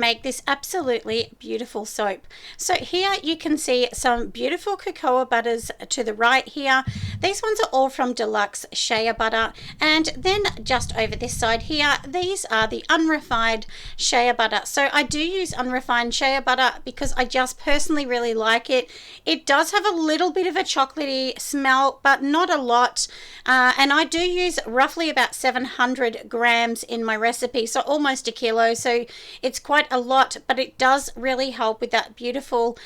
make this absolutely beautiful soap. So here you can see some beautiful cocoa butters to the right here. These ones are all from Deluxe Shea Butter, and then just over this side here, these are the unrefined shea butter. So I do use unrefined shea butter because I just personally really like it. It does have a little bit of a chocolatey smell, but not a lot, and I do use roughly about 700 grams in my recipe, so almost a kilo, so it's quite a lot, but it does really help with that beautiful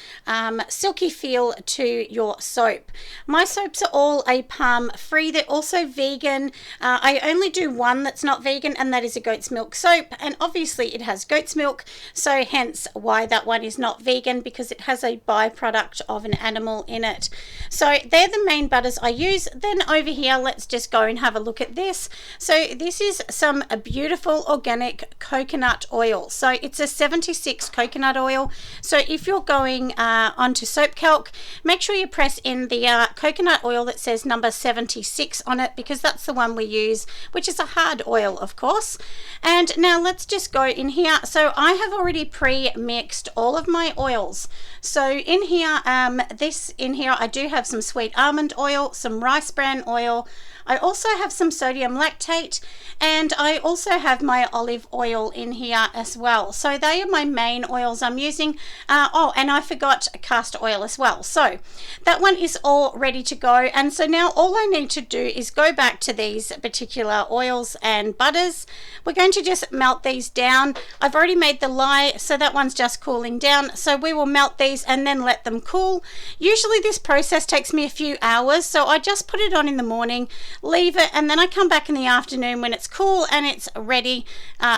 silky feel to your soap. My soaps are all a palm free. They're also vegan. I only do one that's not vegan, and that is a goat's milk soap, and obviously it has goat's milk, so hence why that one is not vegan, because it has a byproduct of an animal in it. So they're the main butters I use. Then over here, let's just go and have a look at this. So this is some beautiful organic coconut oil. So it's a 76 coconut oil. So if you're going onto Soap Calc, make sure you press in the coconut oil that says number 76 on it, because that's the one we use, which is a hard oil, of course. And now let's just go in here. So I have already pre-mixed all of my oils. So in here, I do have some sweet almond oil, some rice bran oil. I also have some sodium lactate, and I also have my olive oil in here as well. So they are my main oils I'm using. Oh, and I forgot castor oil as well. So that one is all ready to go. And so now all I need to do is go back to these particular oils and butters. We're going to just melt these down. I've already made the lye, so that one's just cooling down. So we will melt these and then let them cool. Usually this process takes me a few hours, so I just put it on in the morning, leave it, and then I come back in the afternoon when it's cool and it's ready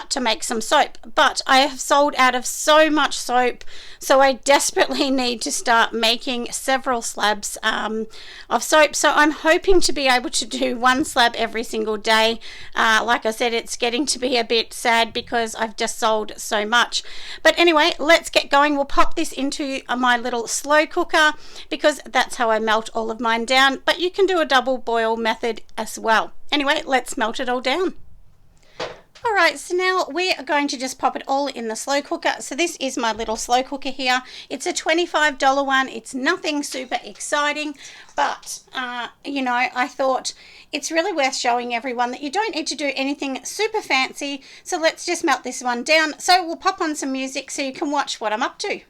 to make some soap. But I have sold out of so much soap, so I desperately need to start making several slabs of soap. So I'm hoping to be able to do one slab every single day. Like I said, it's getting to be a bit sad because I've just sold so much. But anyway, let's get going. We'll pop this into my little slow cooker, because that's how I melt all of mine down. But you can do a double boil method as well. Anyway, let's melt it all down. Alright, so now we are going to just pop it all in the slow cooker. So this is my little slow cooker here. It's a $25 one. It's nothing super exciting, but you know, I thought it's really worth showing everyone that you don't need to do anything super fancy. So let's just melt this one down. So we'll pop on some music so you can watch what I'm up to.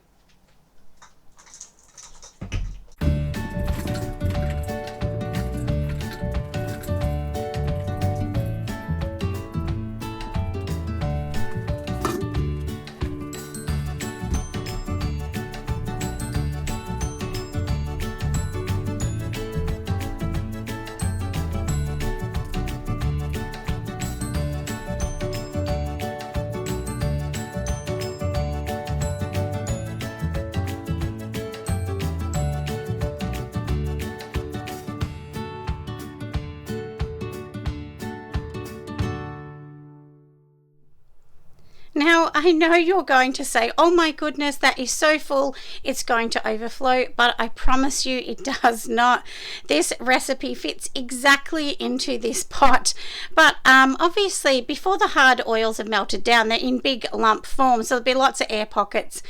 Now, I know you're going to say, oh my goodness, that is so full, it's going to overflow, but I promise you it does not. This recipe fits exactly into this pot, but obviously before the hard oils have melted down, they're in big lump form, so there'll be lots of air pockets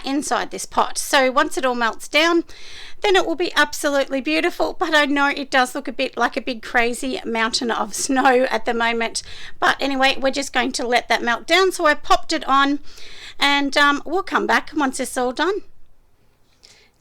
inside this pot. So once it all melts down, then it will be absolutely beautiful. But I know it does look a bit like a big crazy mountain of snow at the moment. But anyway, we're just going to let that melt down. So I popped it on, and we'll come back once it's all done.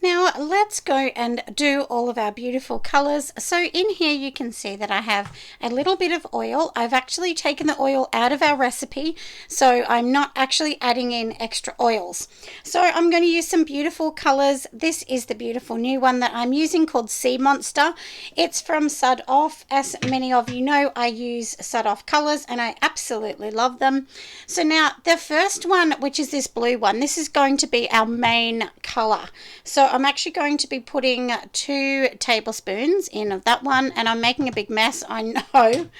Now let's go and do all of our beautiful colors. So in here you can see that I have a little bit of oil. I've actually taken the oil out of our recipe, so I'm not actually adding in extra oils. So I'm going to use some beautiful colors. This is the beautiful new one that I'm using called Sea Monster. It's from Sud Off. As many of you know, I use Sud Off colors and I absolutely love them. So now the first one, which is this blue one, this is going to be our main color. So I'm actually going to be putting 2 tablespoons in of that one, and I'm making a big mess, I know,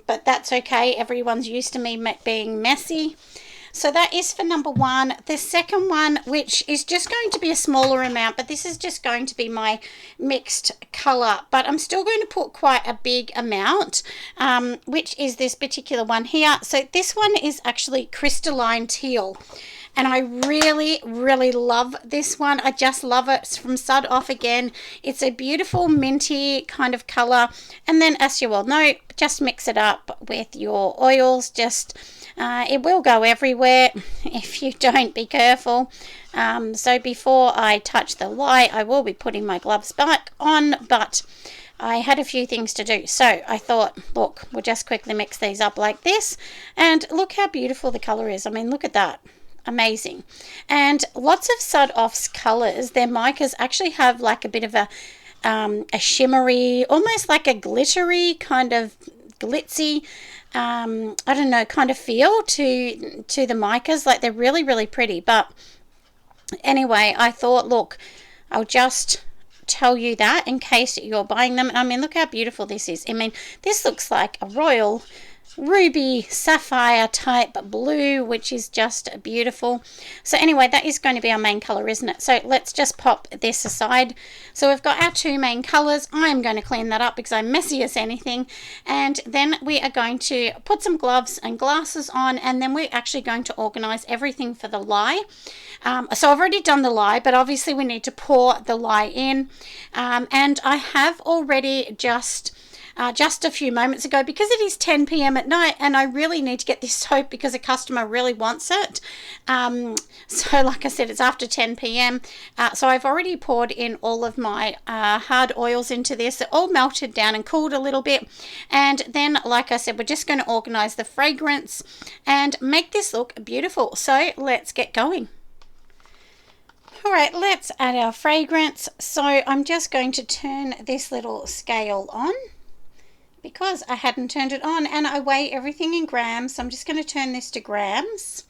but that's okay. Everyone's used to me being messy. So that is for number one. The second one, which is just going to be a smaller amount, but this is just going to be my mixed color, but I'm still going to put quite a big amount, which is this particular one here. So this one is actually crystalline teal. And I really, really love this one. I just love it. It's from Sud Off again. It's a beautiful minty kind of color. And then, as you all know, just mix it up with your oils. Just, it will go everywhere if you don't be careful. So before I touch the lye, I will be putting my gloves back on, but I had a few things to do. So I thought, look, we'll just quickly mix these up like this. And look how beautiful the color is. I mean, look at that. Amazing. And lots of Sud Off's colors, their micas actually have like a bit of a shimmery, almost like a glittery kind of glitzy, I don't know, kind of feel to the micas. Like they're really, really pretty. But anyway, I thought, look, I'll just tell you that in case you're buying them. I mean, look how beautiful this is. I mean, this looks like a royal ruby sapphire type blue, which is just beautiful. So anyway, that is going to be our main color, isn't it? So let's just pop this aside. So we've got our two main colors. I am going to clean that up because I'm messy as anything, and then we are going to put some gloves and glasses on, and then we're actually going to organize everything for the lye. So I've already done the lye, but obviously we need to pour the lye in, and I have already just a few moments ago, because it is 10 p.m. at night and I really need to get this soap because a customer really wants it. So like I said, it's after 10 p.m. So I've already poured in all of my hard oils into this. They're all melted down and cooled a little bit. And then, like I said, we're just going to organize the fragrance and make this look beautiful. So let's get going. All right, let's add our fragrance. So I'm just going to turn this little scale on, because I hadn't turned it on, and I weigh everything in grams. So I'm just going to turn this to grams.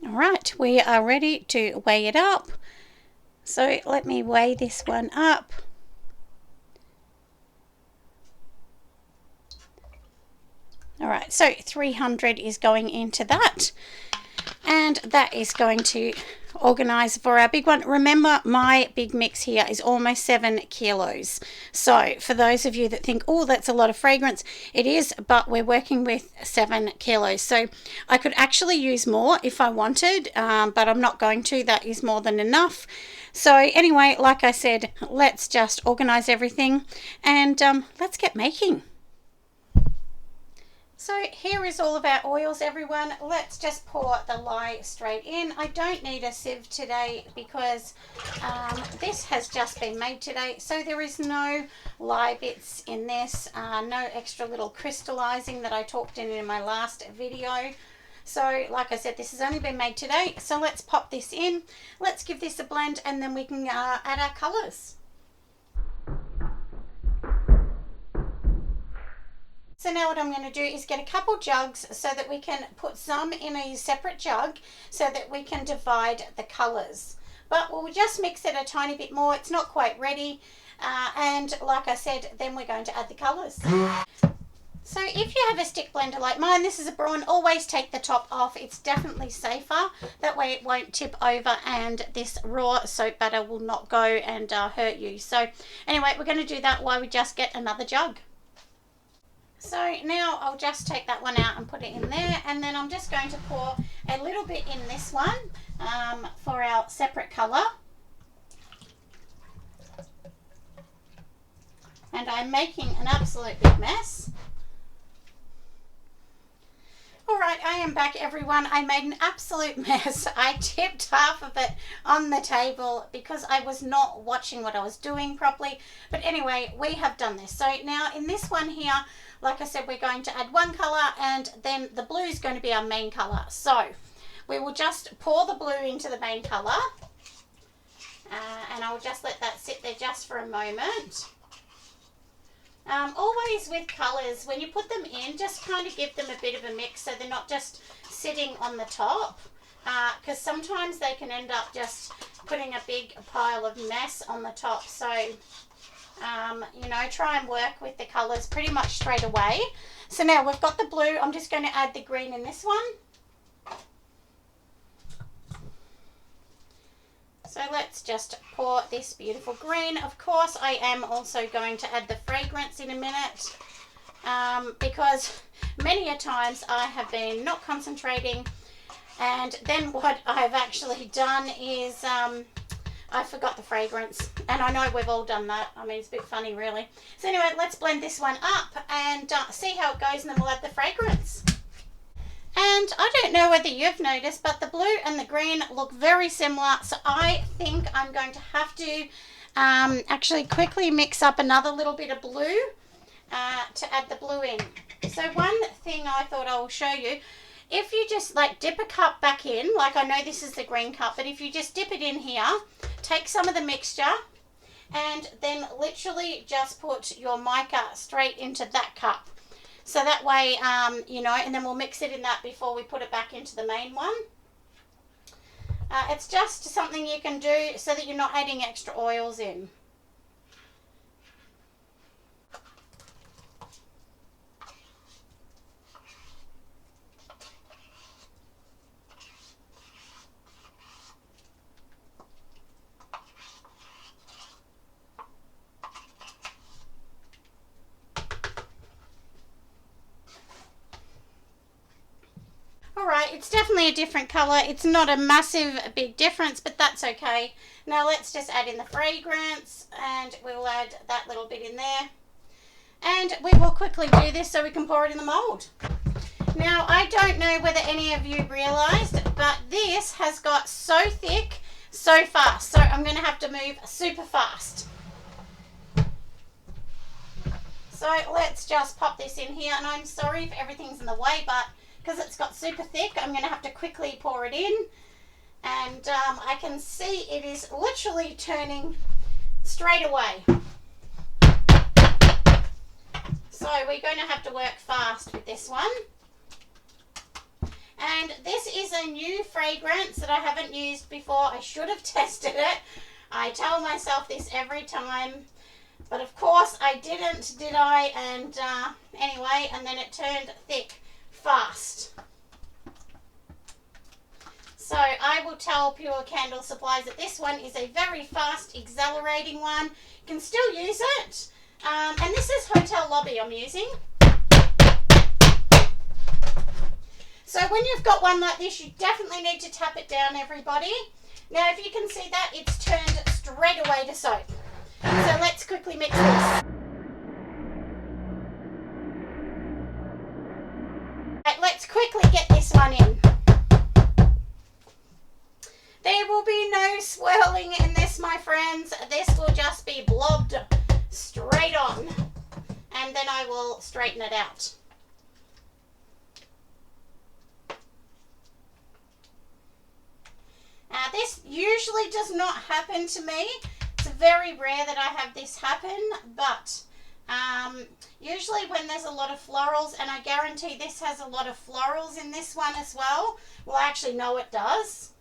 All right, we are ready to weigh it up. So let me weigh this one up. All right, so 300 is going into that, and that is going to organize for our big one. Remember, my big mix here is almost 7 kilos. So for those of you that think, oh, that's a lot of fragrance, it is, but we're working with 7 kilos. So I could actually use more if I wanted, but I'm not going to. That is more than enough. So anyway, like I said, let's just organize everything and let's get making. So here is all of our oils, everyone. Let's just pour the lye straight in. I don't need a sieve today because this has just been made today. So there is no lye bits in this, no extra little crystallizing that I talked in my last video. So like I said, this has only been made today. So let's pop this in. Let's give this a blend and then we can add our colors. So now what I'm going to do is get a couple jugs so that we can put some in a separate jug so that we can divide the colours. But we'll just mix it a tiny bit more. It's not quite ready. And like I said, then we're going to add the colours. So if you have a stick blender like mine, this is a Braun, always take the top off. It's definitely safer. That way it won't tip over and this raw soap butter will not go and hurt you. So anyway, we're going to do that while we just get another jug. So now I'll just take that one out and put it in there, and then I'm just going to pour a little bit in this one for our separate colour. And I'm making an absolute big mess. All right, I am back, everyone. I made an absolute mess. I tipped half of it on the table because I was not watching what I was doing properly. But anyway, we have done this. So now in this one here, like I said, we're going to add one colour, and then the blue is going to be our main colour. So we will just pour the blue into the main colour, and I'll just let that sit there just for a moment. Always with colours, when you put them in, just kind of give them a bit of a mix so they're not just sitting on the top, because sometimes they can end up just putting a big pile of mess on the top. So You know, try and work with the colours pretty much straight away. So now we've got the blue. I'm just going to add the green in this one. So let's just pour this beautiful green. Of course, I am also going to add the fragrance in a minute, because many a times I have been not concentrating, and then what I've actually done is I forgot the fragrance, and I know we've all done that. I mean, it's a bit funny, really. So anyway, let's blend this one up and see how it goes, and then we'll add the fragrance. And I don't know whether you've noticed, but the blue and the green look very similar. So I think I'm going to have to actually quickly mix up another little bit of blue to add the blue in. So one thing I thought I will show you, if you just like dip a cup back in, like I know this is the green cup, but if you just dip it in here, take some of the mixture and then literally just put your mica straight into that cup. So that way, you know, and then we'll mix it in that before we put it back into the main one. It's just something you can do so that you're not adding extra oils in. Alright, it's definitely a different colour. It's not a massive big difference, but that's okay. Now let's just add in the fragrance, and we'll add that little bit in there. And we will quickly do this so we can pour it in the mould. Now, I don't know whether any of you realised, but this has got so thick so fast. So I'm going to have to move super fast. So let's just pop this in here, and I'm sorry if everything's in the way, but because it's got super thick, I'm going to have to quickly pour it in. And I can see it is literally turning straight away. So we're going to have to work fast with this one. And this is a new fragrance that I haven't used before. I should have tested it. I tell myself this every time. But of course I didn't, did I? And anyway, and then it turned thick fast. So I will tell Pure Candle Supplies that this one is a very fast, accelerating one. You can still use it. And this is Hotel Lobby I'm using. So when you've got one like this, you definitely need to tap it down, everybody. Now, if you can see that, it's turned straight away to soap. So let's quickly mix this. Right, let's quickly get this one in. There will be no swirling in this, my friends. This will just be blobbed straight on. And then I will straighten it out. This usually does not happen to me. It's very rare that I have this happen, but usually when there's a lot of florals, and I guarantee this has a lot of florals in this one as well. Well, I actually know it does.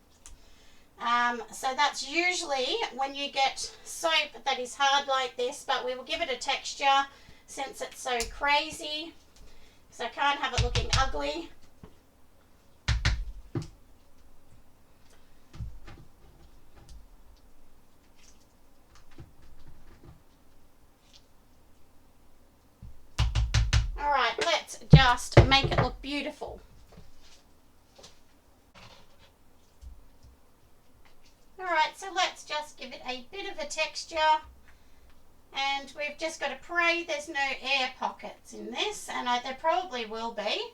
So that's usually when you get soap that is hard like this, but we will give it a texture since it's so crazy. So I can't have it looking ugly. Alright, let's just make it look beautiful. Alright, so let's just give it a bit of a texture. And we've just got to pray there's no air pockets in this, and there probably will be.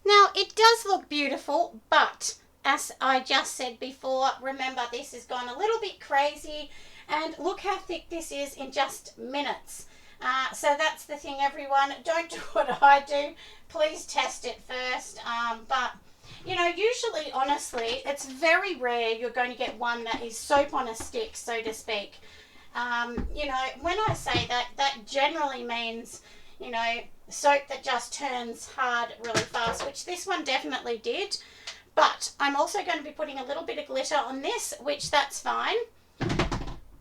Now, it does look beautiful, but as I just said before, remember this has gone a little bit crazy, and look how thick this is in just minutes. So that's the thing, everyone. Don't do what I do. Please test it first. But you know, usually, honestly, it's very rare you're going to get one that is soap on a stick, so to speak. You know, when I say that, that generally means, you know, soap that just turns hard really fast, which this one definitely did. But I'm also going to be putting a little bit of glitter on this, which that's fine.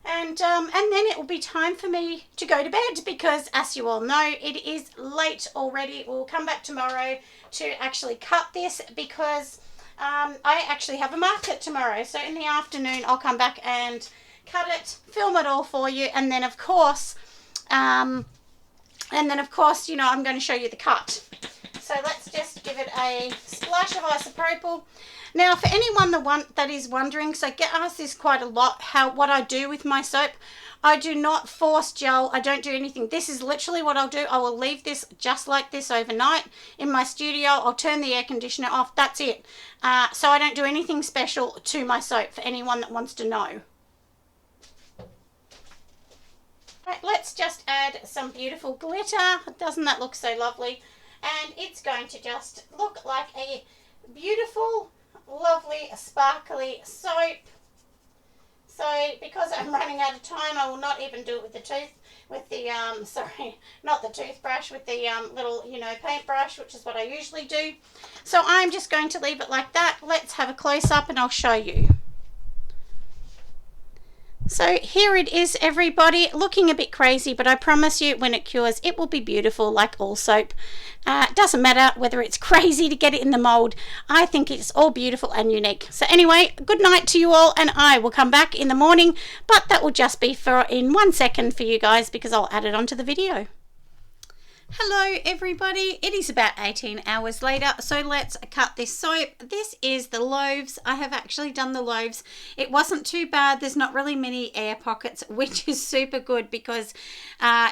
And then it will be time for me to go to bed because, as you all know, it is late already. We'll come back tomorrow to actually cut this because I actually have a market tomorrow. So in the afternoon, I'll come back and cut it, film it all for you, and then of course, you know, I'm going to show you the cut. So let's just give it a splash of isopropyl. Now, for anyone that is wondering, so I get asked this quite a lot, what I do with my soap. I do not force gel. I don't do anything. This is literally what I'll do. I will leave this just like this overnight in my studio. I'll turn the air conditioner off. That's it. So I don't do anything special to my soap for anyone that wants to know. Right, let's just add some beautiful glitter. Doesn't that look so lovely? And it's going to just look like a beautiful, lovely, sparkly soap. So because I'm running out of time, I will not even do it with the toothbrush, with the little, you know, paintbrush, which is what I usually do. So I'm just going to leave it like that. Let's have a close up and I'll show you. So here it is, everybody, looking a bit crazy, but I promise you when it cures, it will be beautiful like all soap. It doesn't matter whether it's crazy to get it in the mold. I think it's all beautiful and unique. So anyway, good night to you all, and I will come back in the morning, but that will just be in 1 second for you guys because I'll add it onto the video. Hello everybody, it is about 18 hours later, so let's cut this soap. This is the loaves. I have actually done the loaves. It wasn't too bad. There's not really many air pockets, which is super good because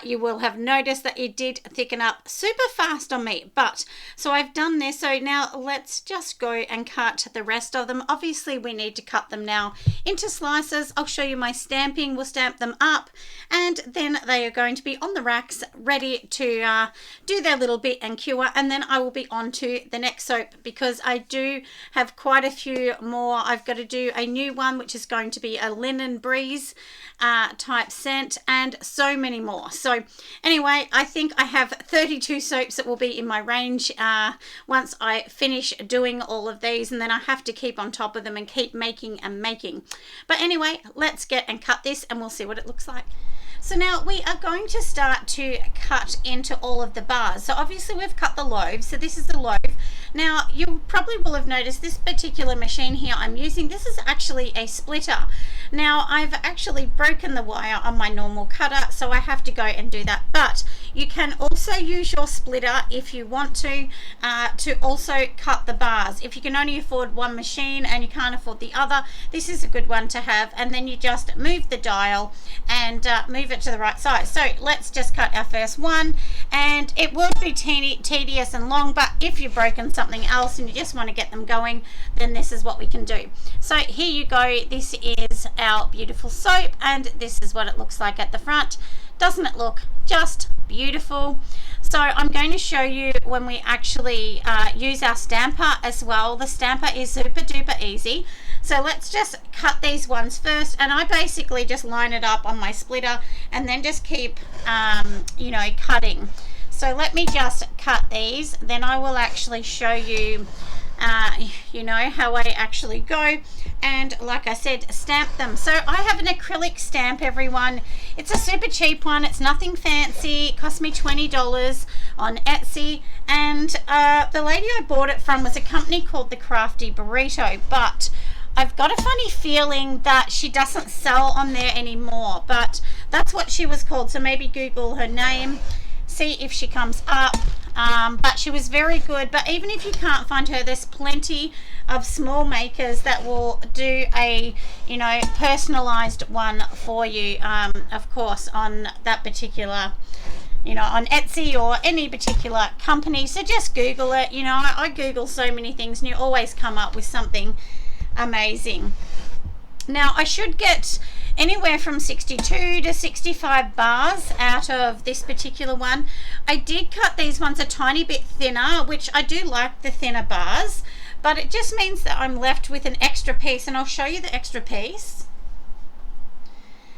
you will have noticed that it did thicken up super fast on me. But so I've done this, so now let's just go and cut the rest of them. Obviously we need to cut them now into slices. I'll show you my stamping. We'll stamp them up and then they are going to be on the racks ready to do their little bit and cure, and then I will be on to the next soap because I do have quite a few more. I've got to do a new one which is going to be a linen breeze type scent, and so many more. So anyway, I think I have 32 soaps that will be in my range once I finish doing all of these, and then I have to keep on top of them and keep making and making. But anyway, let's get and cut this and we'll see what it looks like. So now we are going to start to cut into all of the bars. So obviously we've cut the loaves. So this is the loaf. Now you probably will have noticed this particular machine here I'm using. This is actually a splitter. Now I've actually broken the wire on my normal cutter, so I have to go and do that. But you can also use your splitter if you want to also cut the bars. If you can only afford one machine and you can't afford the other, this is a good one to have. And then you just move the dial and move it to the right size. So let's just cut our first one, and it will be tedious and long, but if you've broken something else and you just want to get them going, then this is what we can do. So here you go. This is our beautiful soap, and this is what it looks like at the front. Doesn't it look just beautiful? So I'm going to show you when we actually use our stamper as well. The stamper is super duper easy. So let's just cut these ones first, and I basically just line it up on my splitter and then just keep you know, cutting. So let me just cut these, then I will actually show you you know, how I actually go, and like I said, stamp them. So I have an acrylic stamp, everyone. It's a super cheap one. It's nothing fancy. It cost me $20 on Etsy, and the lady I bought it from was a company called The Crafty Burrito, but I've got a funny feeling that she doesn't sell on there anymore, but that's what she was called. So maybe Google her name, see if she comes up. But she was very good. But even if you can't find her, there's plenty of small makers that will do a, you know, personalized one for you, of course, on that particular, you know, on Etsy or any particular company. So just Google it. You know, I Google so many things and you always come up with something amazing. Now I should get anywhere from 62 to 65 bars out of this particular one. I did cut these ones a tiny bit thinner, which I do like the thinner bars, but it just means that I'm left with an extra piece, and I'll show you the extra piece.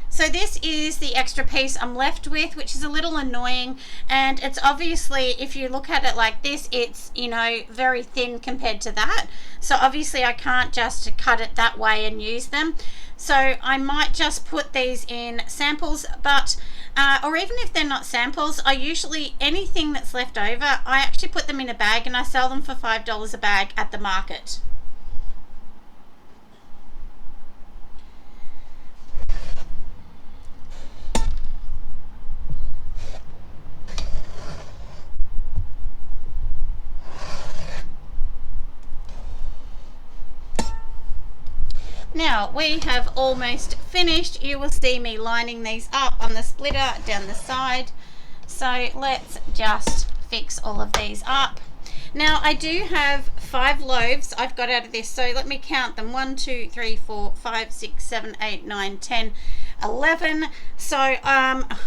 So this is the extra piece I'm left with, which is a little annoying, and it's obviously, if you look at it like this, it's, you know, very thin compared to that. So obviously I can't just cut it that way and use them. So I might just put these in samples, but or even if they're not samples, I usually, anything that's left over, I actually put them in a bag and I sell them for $5 a bag at the market. Now we have almost finished. You will see me lining these up on the splitter down the side. So let's just fix all of these up. Now I do have 5 loaves I've got out of this, so let me count them. 1, 2, 3, 4, 5, 6, 7, 8, 9, 10, 11. So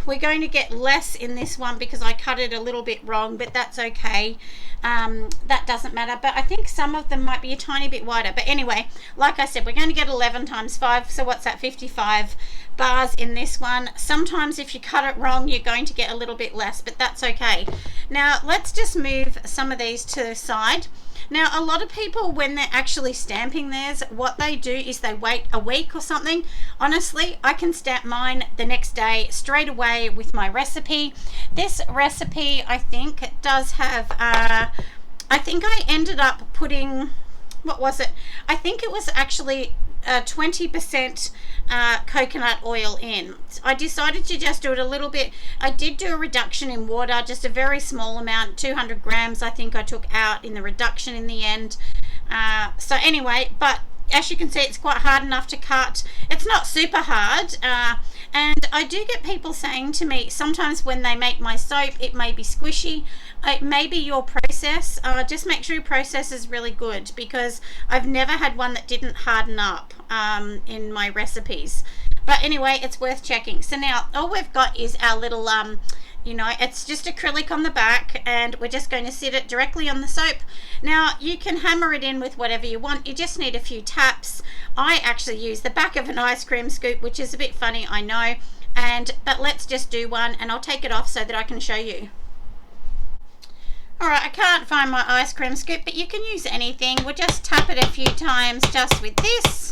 we're going to get less in this one because I cut it a little bit wrong, but that's okay. That doesn't matter, but I think some of them might be a tiny bit wider. But anyway, like I said, we're going to get 11 times 5, so what's that, 55 bars in this one. Sometimes if you cut it wrong, you're going to get a little bit less, but that's okay. Now let's just move some of these to the side. Now a lot of people, when they're actually stamping theirs, what they do is they wait a week or something. Honestly, I can stamp mine the next day straight away with my recipe. This recipe, I think, does have I think I ended up putting, what was it, I think it was actually 20% coconut oil in. I decided to just do it a little bit. I did do a reduction in water, just a very small amount, 200 grams I think I took out in the reduction in the end. So anyway, but as you can see, it's quite hard enough to cut. It's not super hard, and I do get people saying to me sometimes when they make my soap, it may be squishy. It may be your process. Just make sure your process is really good, because I've never had one that didn't harden up in my recipes. But anyway, it's worth checking. So now all we've got is our little you know, it's just acrylic on the back, and we're just going to sit it directly on the soap. Now you can hammer it in with whatever you want. You just need a few taps. I actually use the back of an ice cream scoop, which is a bit funny, I know, but let's just do one, and I'll take it off so that I can show you. Alright, I can't find my ice cream scoop, but you can use anything. We'll just tap it a few times just with this.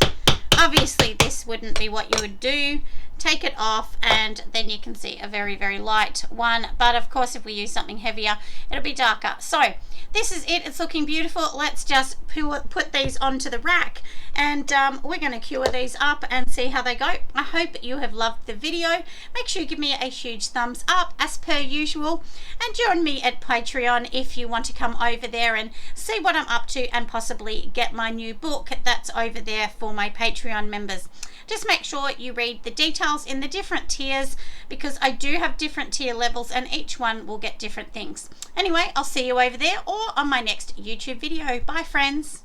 Obviously this wouldn't be what you would do. Take it off, and then you can see a very, very light one, but of course if we use something heavier, it'll be darker. So this is it. It's looking beautiful. Let's just put these onto the rack, and we're going to cure these up and see how they go. I hope you have loved the video. Make sure you give me a huge thumbs up as per usual, and join me at Patreon if you want to come over there and see what I'm up to, and possibly get my new book that's over there for my Patreon members. Just make sure you read the details in the different tiers, because I do have different tier levels and each one will get different things. Anyway, I'll see you over there or on my next YouTube video. Bye friends.